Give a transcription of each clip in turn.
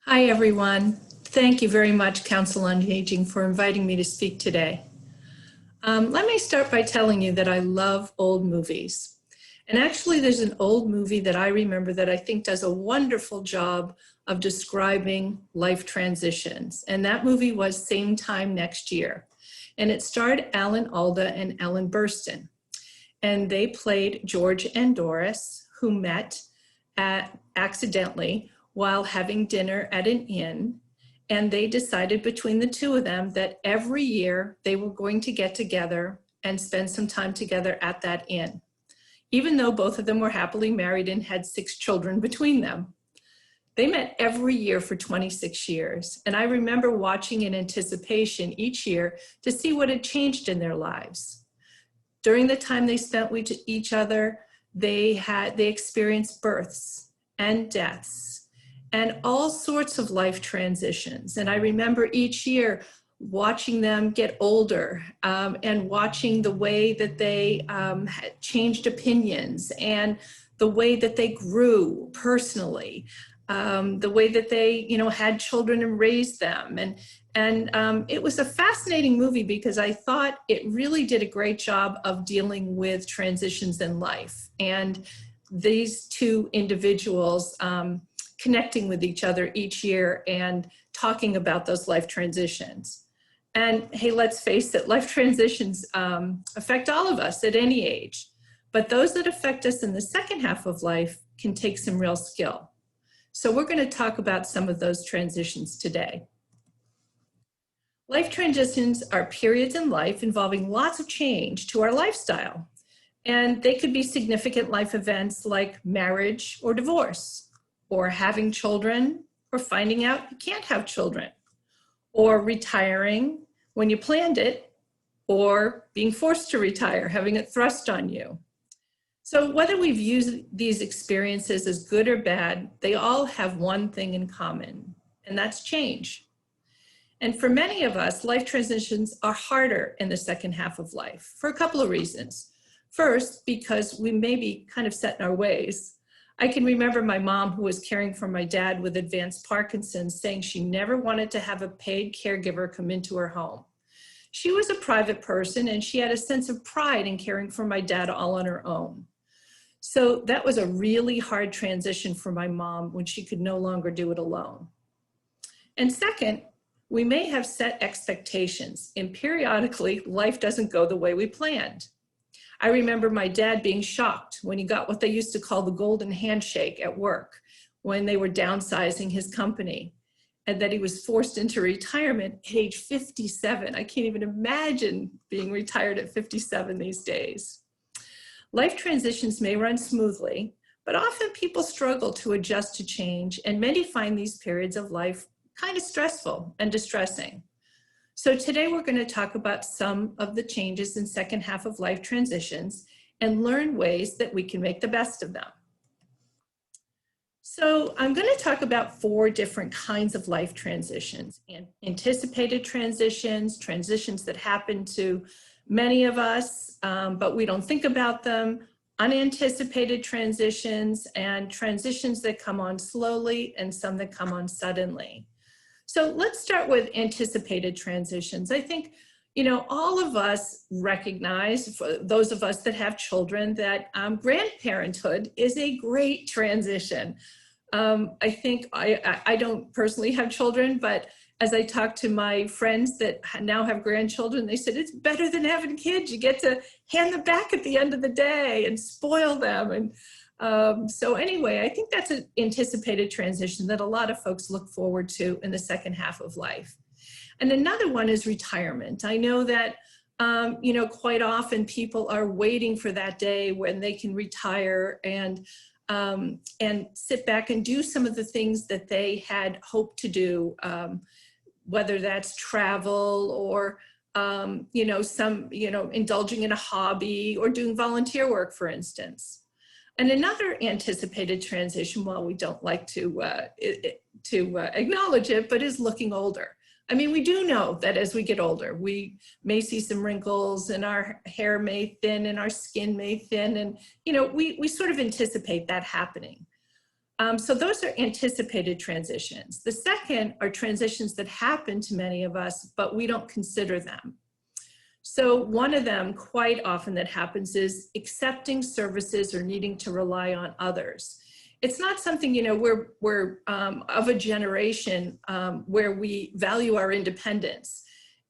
Hi, everyone. Thank you very much, Council on Aging, for inviting me to speak today. Let me start by telling you that I love old movies. And actually, there's an old movie that I remember that I think does a wonderful job of describing life transitions. And that movie was Same Time Next Year. And it starred Alan Alda and Ellen Burstyn. And they played George and Doris, who met accidentally while having dinner at an inn. And they decided between the two of them that every year they were going to get together and spend some time together at that inn, even though both of them were happily married and had 6 children between them. They met every year for 26 years. And I remember watching in anticipation each year to see what had changed in their lives. During the time they spent with each other, they experienced births and deaths and all sorts of life transitions. And I remember each year watching them get older and watching the way that they had changed opinions and the way that they grew personally, the way that they, had children and raised them. And it was a fascinating movie because I thought it really did a great job of dealing with transitions in life. And these two individuals connecting with each other each year and talking about those life transitions. And hey, let's face it, life transitions affect all of us at any age, but those that affect us in the second half of life can take some real skill. So we're going to talk about some of those transitions today. Life transitions are periods in life involving lots of change to our lifestyle. And they could be significant life events like marriage or divorce, or having children, or finding out you can't have children, or retiring when you planned it, or being forced to retire, having it thrust on you. So whether we view these experiences as good or bad, they all have one thing in common, and that's change. And for many of us, life transitions are harder in the second half of life for a couple of reasons. First, because we may be kind of set in our ways. I can remember my mom, who was caring for my dad with advanced Parkinson's, saying she never wanted to have a paid caregiver come into her home. She was a private person and she had a sense of pride in caring for my dad all on her own. So that was a really hard transition for my mom when she could no longer do it alone. And second, we may have set expectations, and periodically life doesn't go the way we planned. I remember my dad being shocked when he got what they used to call the golden handshake at work when they were downsizing his company, and that he was forced into retirement at age 57. I can't even imagine being retired at 57 these days. Life transitions may run smoothly, but often people struggle to adjust to change, and many find these periods of life kind of stressful and distressing. So today we're going to talk about some of the changes in second half of life transitions and learn ways that we can make the best of them. So I'm going to talk about 4 different kinds of life transitions: anticipated transitions, transitions that happen to many of us, but we don't think about them, unanticipated transitions, and transitions that come on slowly and some that come on suddenly. So let's start with anticipated transitions. I think, all of us recognize, for those of us that have children, that grandparenthood is a great transition. I think I don't personally have children, but as I talk to my friends that now have grandchildren, they said it's better than having kids. You get to hand them back at the end of the day and spoil them. And so anyway, I think that's an anticipated transition that a lot of folks look forward to in the second half of life. And another one is retirement. I know that, quite often people are waiting for that day when they can retire and sit back and do some of the things that they had hoped to do, whether that's travel or, indulging in a hobby or doing volunteer work, for instance. And another anticipated transition, while we don't like to acknowledge it, but is looking older. I mean, we do know that as we get older, we may see some wrinkles and our hair may thin and our skin may thin. And, we sort of anticipate that happening. So those are anticipated transitions. The second are transitions that happen to many of us, but we don't consider them. So one of them quite often that happens is accepting services or needing to rely on others. It's not something, you know, we're of a generation where we value our independence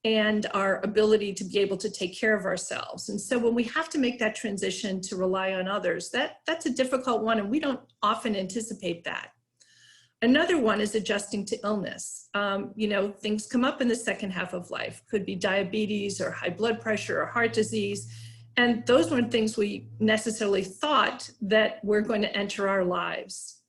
and our ability to be able to take care of ourselves. And so when we have to make that transition to rely on others, that's a difficult one, and we don't often anticipate that. Another one is adjusting to illness. You know, things come up in the second half of life. Could be diabetes or high blood pressure or heart disease. And those weren't things we necessarily thought that were going to enter our lives.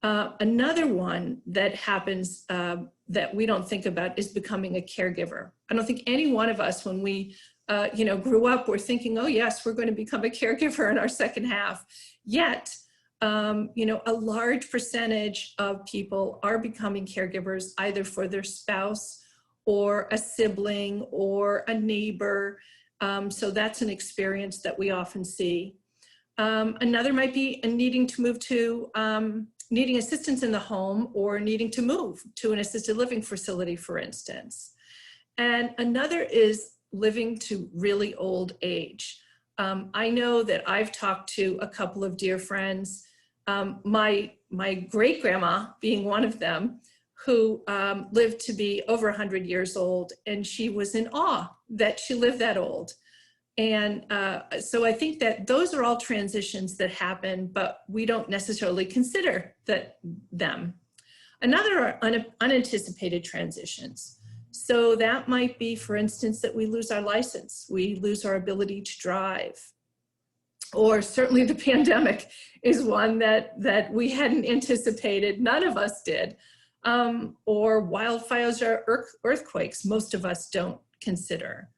Another one that happens that we don't think about is becoming a caregiver. I don't think any one of us, when we you know, grew up, were thinking, oh yes, we're going to become a caregiver in our second half. Yet, you know, a large percentage of people are becoming caregivers either for their spouse or a sibling or a neighbor. So that's an experience that we often see. Another might be needing to move to, needing assistance in the home or needing to move to an assisted living facility, for instance. And another is living to really old age. I know that I've talked to a couple of dear friends, my great-grandma being one of them, who lived to be over 100 years old, and she was in awe that she lived that old. And so I think that those are all transitions that happen, but we don't necessarily consider them. Another are unanticipated transitions. So that might be, for instance, that we lose our license, we lose our ability to drive, or certainly the pandemic is one that we hadn't anticipated, none of us did, or wildfires or earthquakes, most of us don't consider.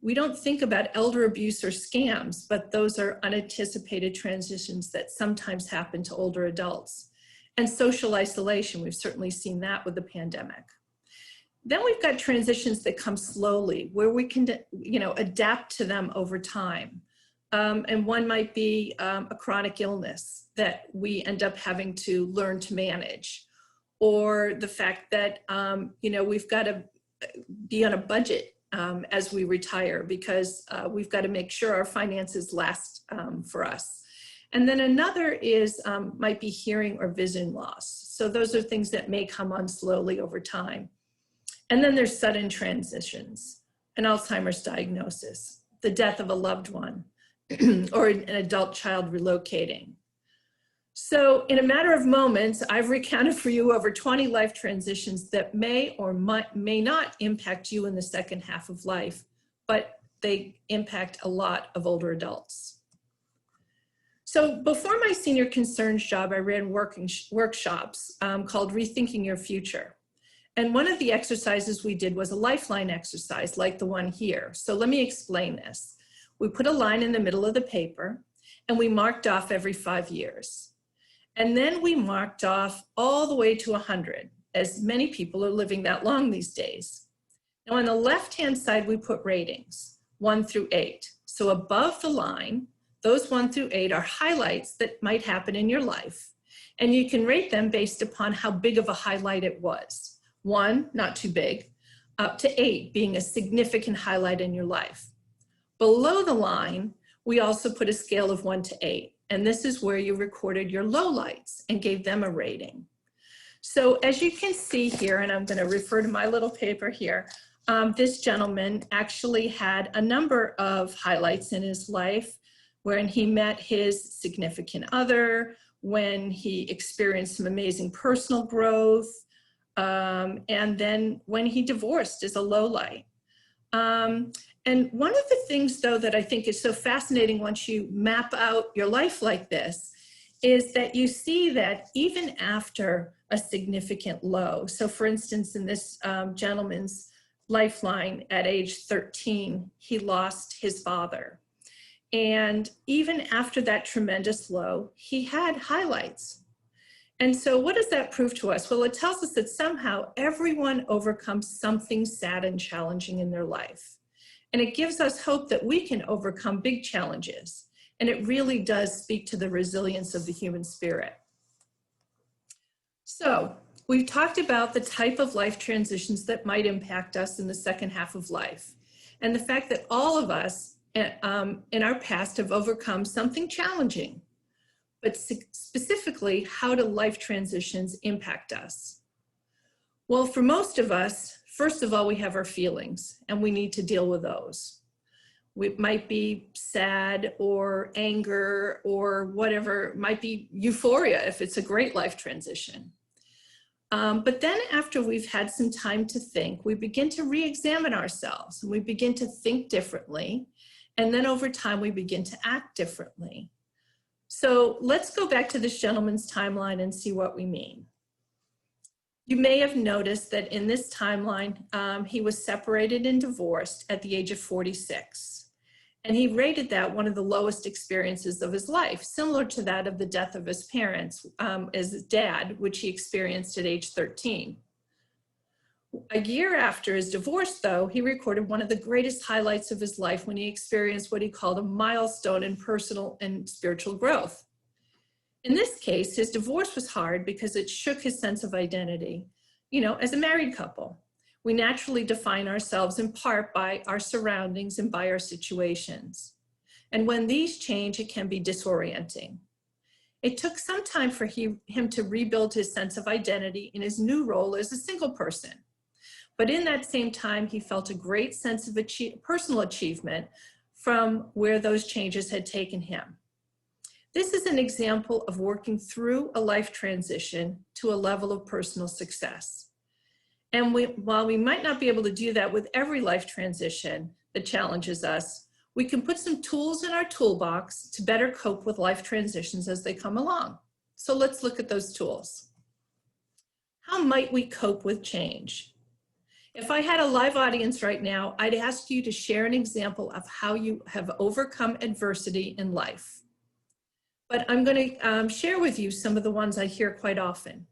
We don't think about elder abuse or scams, but those are unanticipated transitions that sometimes happen to older adults. And social isolation, we've certainly seen that with the pandemic. Then we've got transitions that come slowly, where we can, you know, adapt to them over time. And one might be a chronic illness that we end up having to learn to manage, or the fact that, you know, we've got to be on a budget as we retire, because we've got to make sure our finances last for us. And then another is might be hearing or vision loss. So those are things that may come on slowly over time. And then there's sudden transitions, an Alzheimer's diagnosis, the death of a loved one, or an adult child relocating. So in a matter of moments, I've recounted for you over 20 life transitions that may or may not impact you in the second half of life, but they impact a lot of older adults. So before my senior concerns job, I ran workshops called Rethinking Your Future. And one of the exercises we did was a lifeline exercise like the one here. So let me explain this. We put a line in the middle of the paper and we marked off every 5 years. And then we marked off all the way to 100, as many people are living that long these days. Now on the left-hand side, we put ratings, 1 through 8. So above the line, those 1 through 8 are highlights that might happen in your life. And you can rate them based upon how big of a highlight it was. 1, not too big, up to 8 being a significant highlight in your life. Below the line, we also put a scale of 1 to 8. And this is where you recorded your lowlights and gave them a rating. So as you can see here, and I'm going to refer to my little paper here, this gentleman actually had a number of highlights in his life when he met his significant other, when he experienced some amazing personal growth, and then when he divorced is a lowlight. And one of the things, though, that I think is so fascinating once you map out your life like this is that you see that even after a significant low, so for instance, in this gentleman's lifeline at age 13, he lost his father. And even after that tremendous low, he had highlights. And so what does that prove to us? Well, it tells us that somehow everyone overcomes something sad and challenging in their life. And it gives us hope that we can overcome big challenges. And it really does speak to the resilience of the human spirit. So we've talked about the type of life transitions that might impact us in the second half of life, and the fact that all of us in our past have overcome something challenging, but specifically, how do life transitions impact us? Well, for most of us, first of all, we have our feelings, and we need to deal with those. It might be sad or anger or whatever, it might be euphoria if it's a great life transition. But then after we've had some time to think, we begin to re-examine ourselves, and we begin to think differently. And then over time, we begin to act differently. So let's go back to this gentleman's timeline and see what we mean. You may have noticed that in this timeline, he was separated and divorced at the age of 46. And he rated that one of the lowest experiences of his life, similar to that of the death of his parents, as his dad, which he experienced at age 13. A year after his divorce, though, he recorded one of the greatest highlights of his life when he experienced what he called a milestone in personal and spiritual growth. In this case, his divorce was hard because it shook his sense of identity. You know, as a married couple, we naturally define ourselves in part by our surroundings and by our situations. And when these change, it can be disorienting. It took some time for him to rebuild his sense of identity in his new role as a single person. But in that same time, he felt a great sense of personal achievement from where those changes had taken him. This is an example of working through a life transition to a level of personal success. And while we might not be able to do that with every life transition that challenges us, we can put some tools in our toolbox to better cope with life transitions as they come along. So let's look at those tools. How might we cope with change? If I had a live audience right now, I'd ask you to share an example of how you have overcome adversity in life. But I'm going to share with you some of the ones I hear quite often.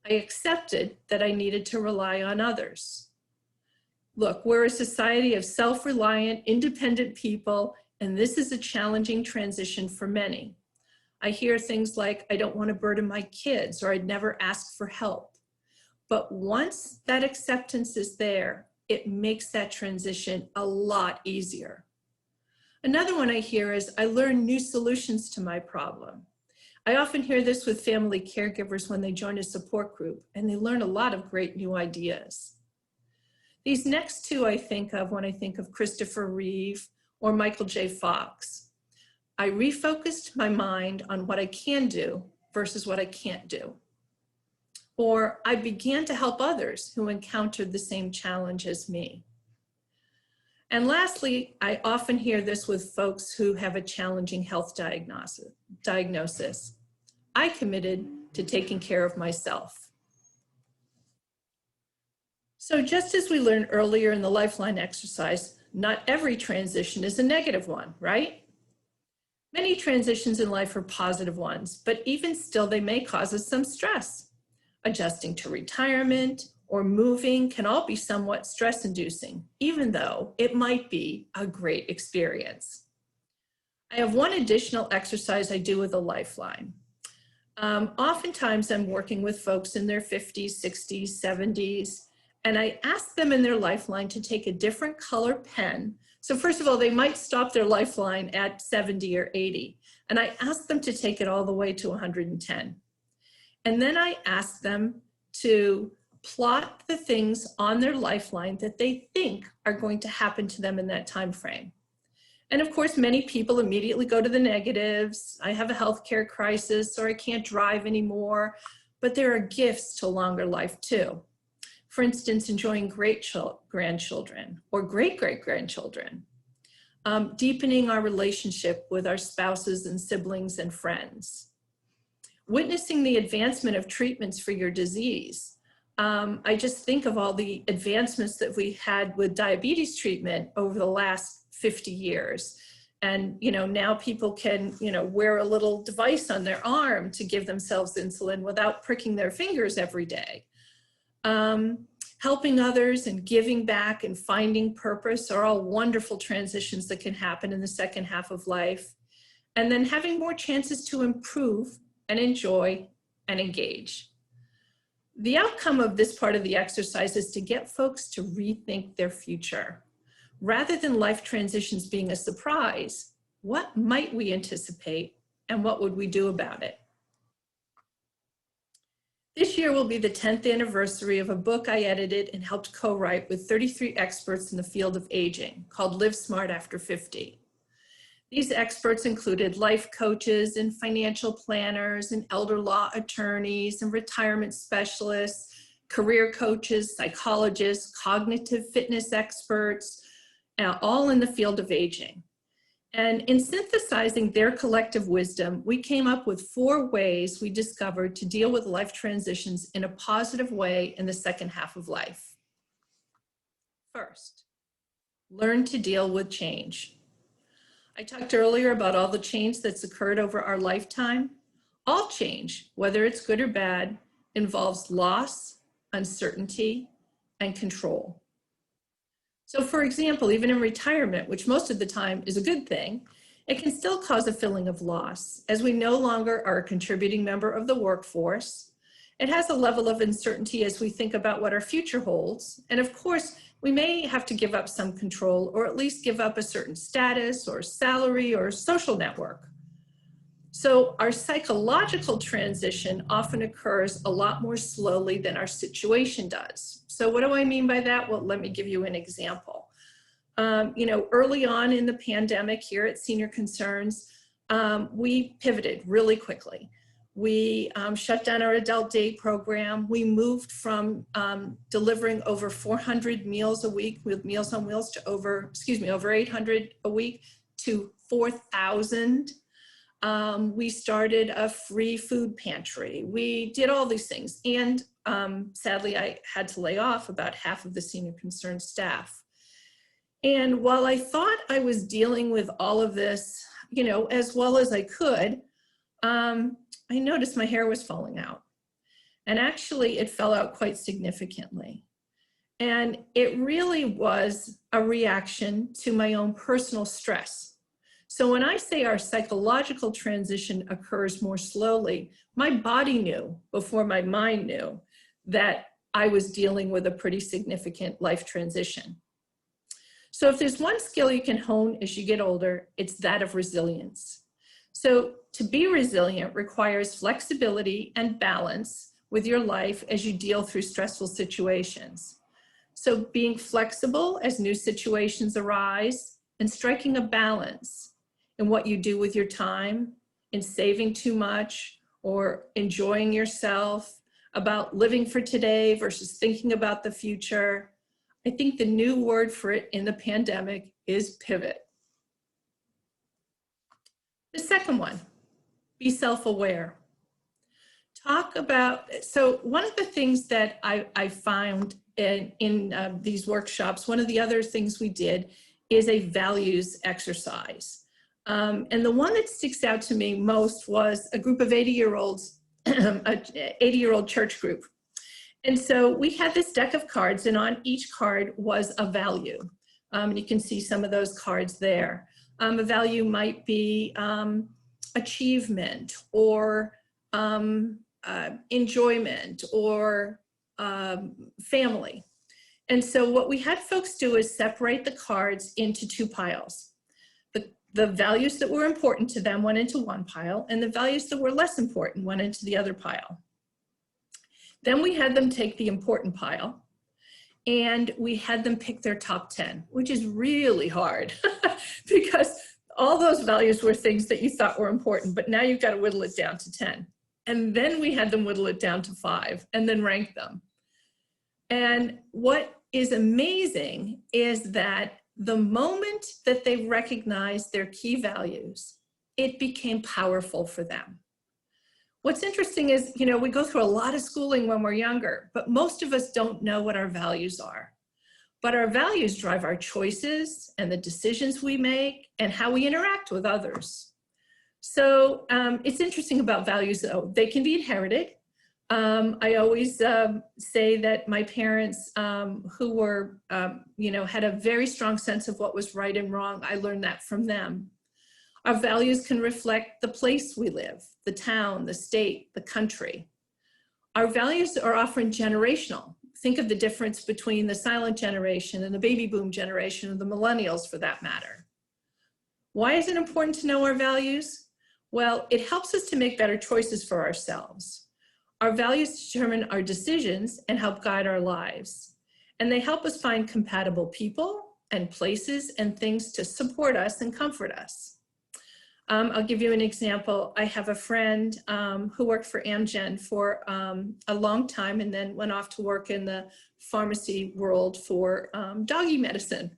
I accepted that I needed to rely on others. Look, we're a society of self-reliant, independent people, and this is a challenging transition for many. I hear things like, I don't want to burden my kids, or I'd never ask for help. But once that acceptance is there, it makes that transition a lot easier. Another one I hear is, I learned new solutions to my problem. I often hear this with family caregivers when they join a support group, and they learn a lot of great new ideas. These next two I think of when I think of Christopher Reeve or Michael J. Fox. I refocused my mind on what I can do versus what I can't do. Or I began to help others who encountered the same challenge as me. And lastly, I often hear this with folks who have a challenging health diagnosis. I committed to taking care of myself. So just as we learned earlier in the Lifeline exercise, not every transition is a negative one, right? Many transitions in life are positive ones, but even still, they may cause us some stress. Adjusting to retirement or moving can all be somewhat stress-inducing, even though it might be a great experience. I have one additional exercise I do with a Lifeline. Oftentimes I'm working with folks in their 50s, 60s, 70s, and I ask them in their Lifeline to take a different color pen. So first of all, they might stop their Lifeline at 70 or 80, and I ask them to take it all the way to 110. And then I ask them to plot the things on their Lifeline that they think are going to happen to them in that time frame. And of course, many people immediately go to the negatives. I have a healthcare crisis, or I can't drive anymore. But there are gifts to longer life too. For instance, enjoying great grandchildren or great-great-grandchildren, deepening our relationship with our spouses and siblings and friends, witnessing the advancement of treatments for your disease. I just think of all the advancements that we had with diabetes treatment over the last 50 years. And, now people can, wear a little device on their arm to give themselves insulin without pricking their fingers every day. Helping others and giving back and finding purpose are all wonderful transitions that can happen in the second half of life. And then having more chances to improve and enjoy and engage. The outcome of this part of the exercise is to get folks to rethink their future. Rather than life transitions being a surprise, what might we anticipate and what would we do about it? This year will be the 10th anniversary of a book I edited and helped co-write with 33 experts in the field of aging called Live Smart After 50. These experts included life coaches and financial planners and elder law attorneys and retirement specialists, career coaches, psychologists, cognitive fitness experts, all in the field of aging. And in synthesizing their collective wisdom, we came up with 4 ways we discovered to deal with life transitions in a positive way in the second half of life. First, learn to deal with change. I talked earlier about all the change that's occurred over our lifetime. All change, whether it's good or bad, involves loss, uncertainty, and control. So for example, even in retirement, which most of the time is a good thing, it can still cause a feeling of loss as we no longer are a contributing member of the workforce. It has a level of uncertainty as we think about what our future holds. And of course, we may have to give up some control or at least give up a certain status or salary or social network. So our psychological transition often occurs a lot more slowly than our situation does. So what do I mean by that? Well, let me give you an example. Early on in the pandemic here at Senior Concerns, we pivoted really quickly. We shut down our adult day program. We moved from delivering over 400 meals a week with Meals on Wheels to over 800 a week to 4,000. We started a free food pantry. We did all these things. And sadly, I had to lay off about half of the Senior Concerned staff. And while I thought I was dealing with all of this, as well as I could, I noticed my hair was falling out. And actually, it fell out quite significantly. And it really was a reaction to my own personal stress. So when I say our psychological transition occurs more slowly, my body knew before my mind knew that I was dealing with a pretty significant life transition. So if there's one skill you can hone as you get older, it's that of resilience. So to be resilient requires flexibility and balance with your life as you deal through stressful situations. So being flexible as new situations arise and striking a balance in what you do with your time, in saving too much or enjoying yourself, about living for today versus thinking about the future. I think the new word for it in the pandemic is pivot. The second one, be self-aware. So one of the things that I found in these workshops, one of the other things we did is a values exercise. And the one that sticks out to me most was a group of 80-year-olds, an 80-year-old church group. And so we had this deck of cards, and on each card was a value. And you can see some of those cards there. A value might be achievement or enjoyment or family. And so what we had folks do is separate the cards into 2 piles. The values that were important to them went into one pile, and the values that were less important went into the other pile. Then we had them take the important pile, and we had them pick their top 10, which is really hard because all those values were things that you thought were important, but now you've got to whittle it down to 10. And then we had them whittle it down to 5 and then rank them. And what is amazing is that the moment that they recognized their key values, it became powerful for them. What's interesting is, we go through a lot of schooling when we're younger, but most of us don't know what our values are. But our values drive our choices and the decisions we make and how we interact with others. So it's interesting about values, though. They can be inherited. I always say that my parents, who were, had a very strong sense of what was right and wrong, I learned that from them. Our values can reflect the place we live, the town, the state, the country. Our values are often generational. Think of the difference between the silent generation and the baby boom generation, and the millennials for that matter. Why is it important to know our values? Well, it helps us to make better choices for ourselves. Our values determine our decisions and help guide our lives. And they help us find compatible people and places and things to support us and comfort us. I'll give you an example. I have a friend who worked for Amgen for a long time and then went off to work in the pharmacy world for doggy medicine.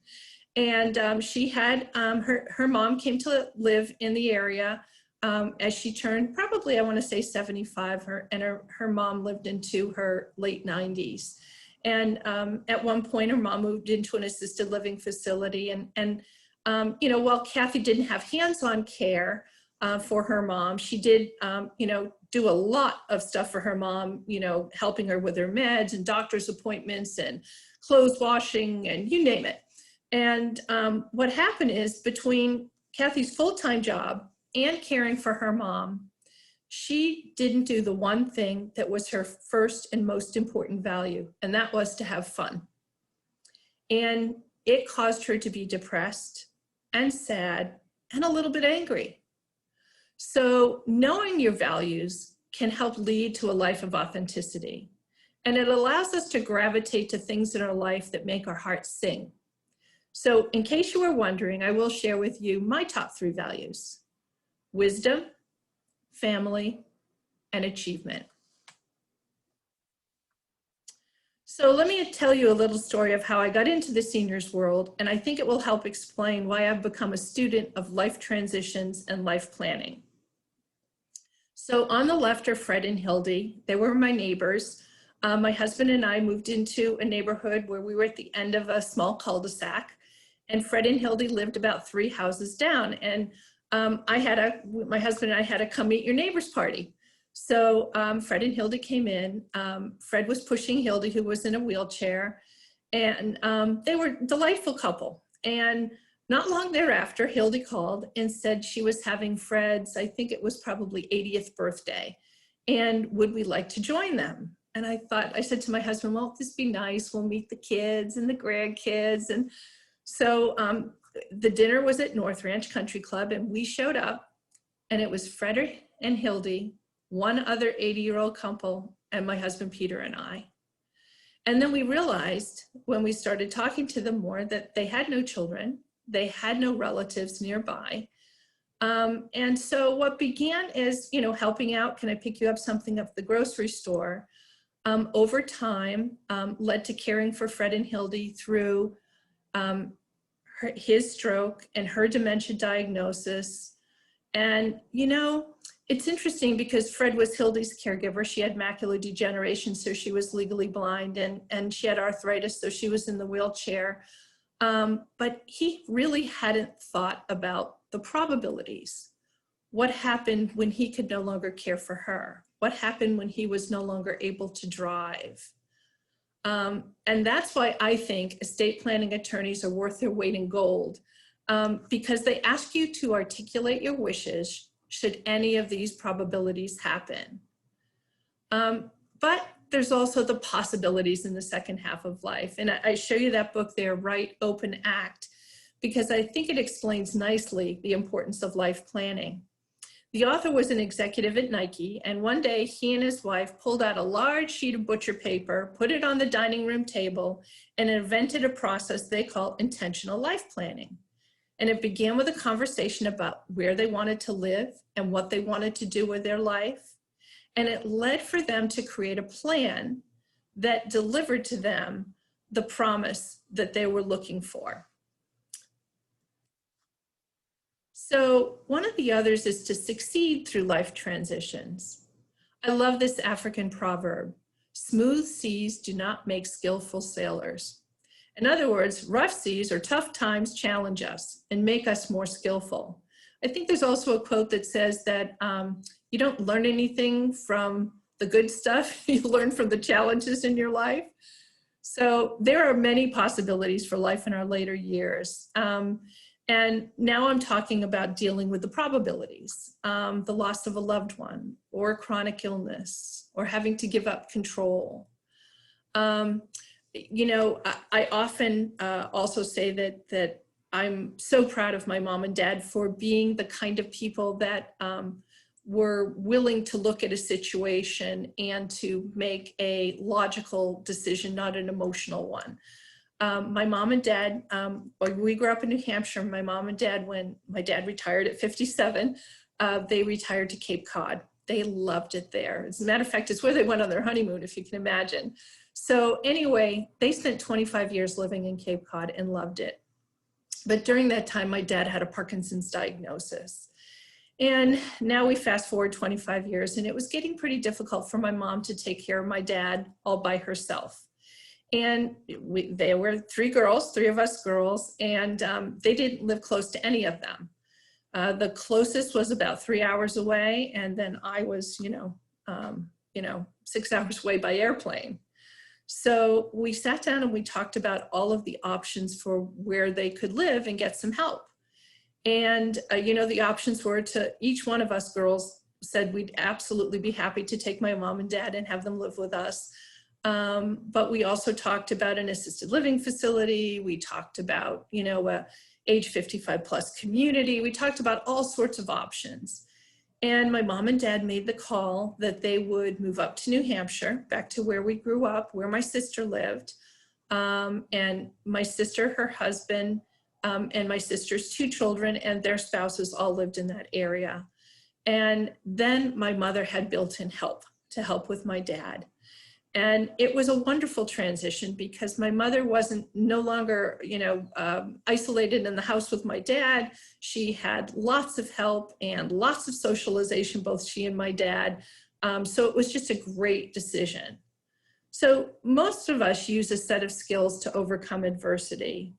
And she had, her mom came to live in the area as she turned probably, I want to say 75, her mom lived into her late 90s. And at one point, her mom moved into an assisted living facility. And you know, while Kathy didn't have hands-on care for her mom, she did, you know, do a lot of stuff for her mom, you know, helping her with her meds and doctor's appointments and clothes washing and you name it. And what happened is between Kathy's full-time job and caring for her mom, she didn't do the one thing that was her first and most important value, and that was to have fun. And it caused her to be depressed and sad and a little bit angry. So knowing your values can help lead to a life of authenticity. And it allows us to gravitate to things in our life that make our hearts sing. So in case you were wondering, I will share with you my top 3 values: wisdom, family, and achievement. So let me tell you a little story of how I got into the seniors world, and I think it will help explain why I've become a student of life transitions and life planning. So on the left are Fred and Hildy. They were my neighbors. My husband and I moved into a neighborhood where we were at the end of a small cul-de-sac, and Fred and Hildy lived about 3 houses down. And my husband and I had a come meet your neighbors party. So Fred and Hildy came in. Fred was pushing Hildy, who was in a wheelchair, and they were a delightful couple. And not long thereafter, Hildy called and said she was having Fred's, I think it was probably 80th birthday, and would we like to join them? And I said to my husband, well, this be nice. We'll meet the kids and the grandkids. And so the dinner was at North Ranch Country Club, and we showed up, and it was Fred and Hildy, one other 80-year-old couple, and my husband Peter and I. And then we realized when we started talking to them more that they had no children, they had no relatives nearby. And so what began as, you know, helping out, can I pick you up something at the grocery store, over time led to caring for Fred and Hildy through his stroke and her dementia diagnosis. And, you know, it's interesting because Fred was Hildy's caregiver. She had macular degeneration, so she was legally blind, and she had arthritis, so she was in the wheelchair. But he really hadn't thought about the probabilities. What happened when he could no longer care for her? What happened when he was no longer able to drive? And that's why I think estate planning attorneys are worth their weight in gold, because they ask you to articulate your wishes should any of these probabilities happen. But there's also the possibilities in the second half of life. And I show you that book there, Write, Open, Act, because I think it explains nicely the importance of life planning. The author was an executive at Nike, and one day he and his wife pulled out a large sheet of butcher paper, put it on the dining room table, and invented a process they call intentional life planning. And it began with a conversation about where they wanted to live and what they wanted to do with their life. And it led for them to create a plan that delivered to them the promise that they were looking for. So one of the others is to succeed through life transitions. I love this African proverb: smooth seas do not make skillful sailors. In other words, rough seas or tough times challenge us and make us more skillful. I think there's also a quote that says that you don't learn anything from the good stuff, you learn from the challenges in your life. So there are many possibilities for life in our later years. And now I'm talking about dealing with the probabilities, the loss of a loved one, or chronic illness, or having to give up control. You know, I often also say that I'm so proud of my mom and dad for being the kind of people that were willing to look at a situation and to make a logical decision, not an emotional one. My mom and dad, we grew up in New Hampshire. My mom and dad, when my dad retired at 57, they retired to Cape Cod. They loved it there. As a matter of fact, it's where they went on their honeymoon, if you can imagine. So anyway, they spent 25 years living in Cape Cod and loved it. But during that time, my dad had a Parkinson's diagnosis. And now we fast forward 25 years, and it was getting pretty difficult for my mom to take care of my dad all by herself. And they were three of us girls, and they didn't live close to any of them. The closest was about 3 hours away, and then I was, 6 hours away by airplane. So we sat down and we talked about all of the options for where they could live and get some help. And, the options were to each one of us girls said we'd absolutely be happy to take my mom and dad and have them live with us. But we also talked about an assisted living facility. We talked about, a age 55 plus community. We talked about all sorts of options. And my mom and dad made the call that they would move up to New Hampshire, back to where we grew up, where my sister lived. And my sister, her husband, and my sister's two children and their spouses all lived in that area. And then my mother had built-in help to help with my dad. And it was a wonderful transition because my mother wasn't no longer, isolated in the house with my dad. She had lots of help and lots of socialization, both she and my dad. So it was just a great decision. So most of us use a set of skills to overcome adversity.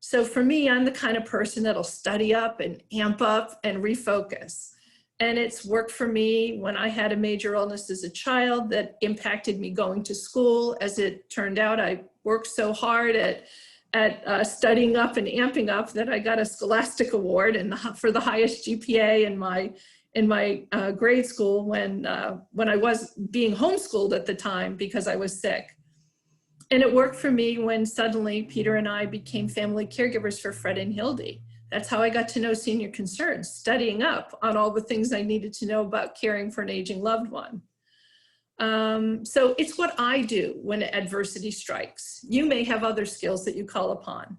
So for me, I'm the kind of person that'll study up and amp up and refocus. And it's worked for me when I had a major illness as a child that impacted me going to school. As it turned out, I worked so hard at studying up and amping up that I got a Scholastic Award for the highest GPA in my grade school when I was being homeschooled at the time because I was sick. And it worked for me when suddenly Peter and I became family caregivers for Fred and Hildy. That's how I got to know senior concerns, studying up on all the things I needed to know about caring for an aging loved one. So it's what I do when adversity strikes. You may have other skills that you call upon.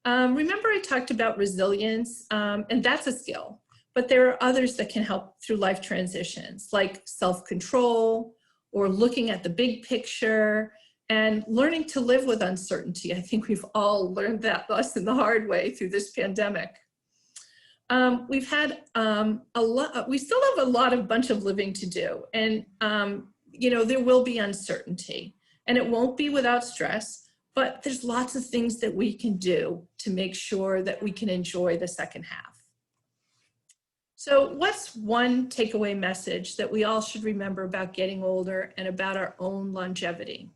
Remember I talked about resilience, and that's a skill, but there are others that can help through life transitions, like self-control or looking at the big picture and learning to live with uncertainty. I think we've all learned that lesson the hard way through this pandemic. We've had we still have a bunch of living to do. And, there will be uncertainty and it won't be without stress, but there's lots of things that we can do to make sure that we can enjoy the second half. So what's one takeaway message that we all should remember about getting older and about our own longevity?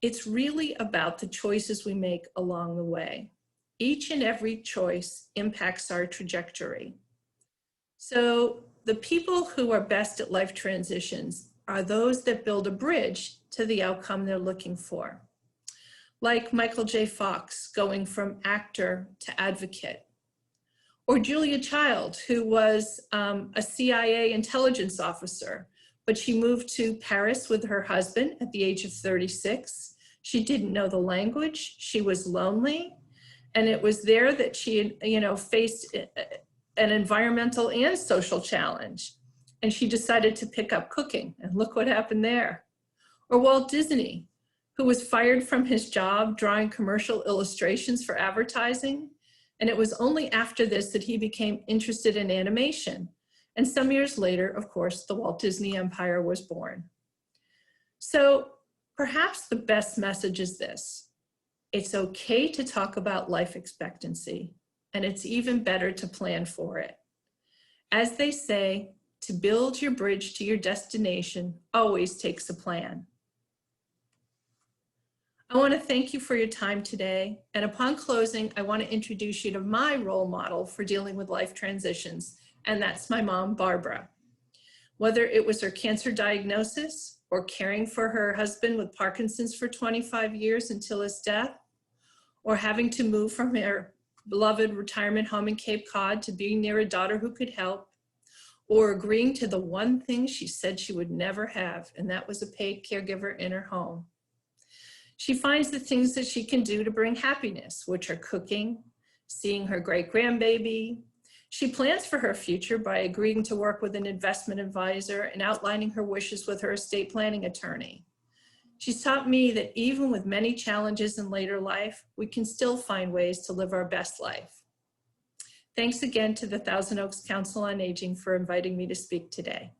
It's really about the choices we make along the way. Each and every choice impacts our trajectory. So the people who are best at life transitions are those that build a bridge to the outcome they're looking for. Like Michael J. Fox going from actor to advocate. Or Julia Child, who was a CIA intelligence officer, but she moved to Paris with her husband at the age of 36. She didn't know the language. She was lonely. And it was there that she, faced an environmental and social challenge. And she decided to pick up cooking. And look what happened there. Or Walt Disney, who was fired from his job drawing commercial illustrations for advertising. And it was only after this that he became interested in animation. And some years later, of course, the Walt Disney Empire was born. So perhaps the best message is this: it's okay to talk about life expectancy, and it's even better to plan for it. As they say, to build your bridge to your destination always takes a plan. I want to thank you for your time today. And upon closing, I want to introduce you to my role model for dealing with life transitions, and that's my mom, Barbara. Whether it was her cancer diagnosis or caring for her husband with Parkinson's for 25 years until his death, or having to move from her beloved retirement home in Cape Cod to being near a daughter who could help, or agreeing to the one thing she said she would never have, and that was a paid caregiver in her home. She finds the things that she can do to bring happiness, which are cooking, seeing her great grandbaby. She plans for her future by agreeing to work with an investment advisor and outlining her wishes with her estate planning attorney. She's taught me that even with many challenges in later life, we can still find ways to live our best life. Thanks again to the Thousand Oaks Council on Aging for inviting me to speak today.